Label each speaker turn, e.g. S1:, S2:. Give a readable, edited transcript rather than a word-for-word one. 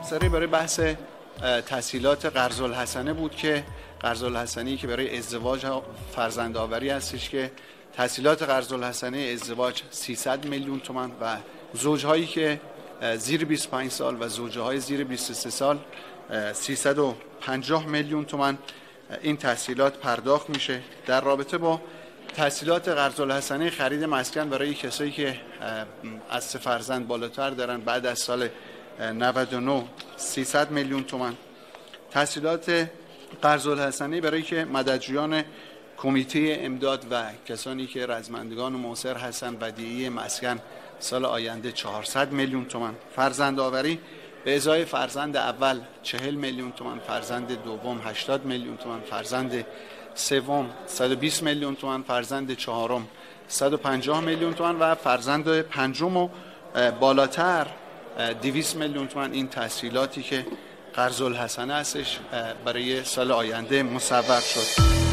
S1: سری برای بحث تسهیلات قرض‌الحسنه بود که قرض‌الحسنه‌ای که برای ازدواج و فرزندآوری هستش که تسهیلات قرض‌الحسنه ازدواج 300 میلیون تومان و زوجهایی که زیر 25 سال و زوجه‌های زیر 23 سال 350 میلیون تومان این تسهیلات پرداخت میشه. در رابطه با تسهیلات قرض‌الحسنه خرید مسکن برای کسایی که از 3 فرزند بالاتر دارن بعد از سال 99 300 میلیون تومان. تسهیلات قرض‌الحسنه برای که مددجویان کمیته امداد و کسانی که رزمندگان معاصر هستند ودیعه مسکن سال آینده 400 میلیون تومان. فرزندآوری به ازای فرزند اول 40 میلیون تومان، فرزند دوم 80 میلیون تومان، فرزند سوم 120 میلیون تومان، فرزند چهارم 150 میلیون تومان و فرزند پنجم و بالاتر 200 میلیون تومان. این تسهیلاتی که قرض‌الحسنه هستش برای سال آینده مصور شد.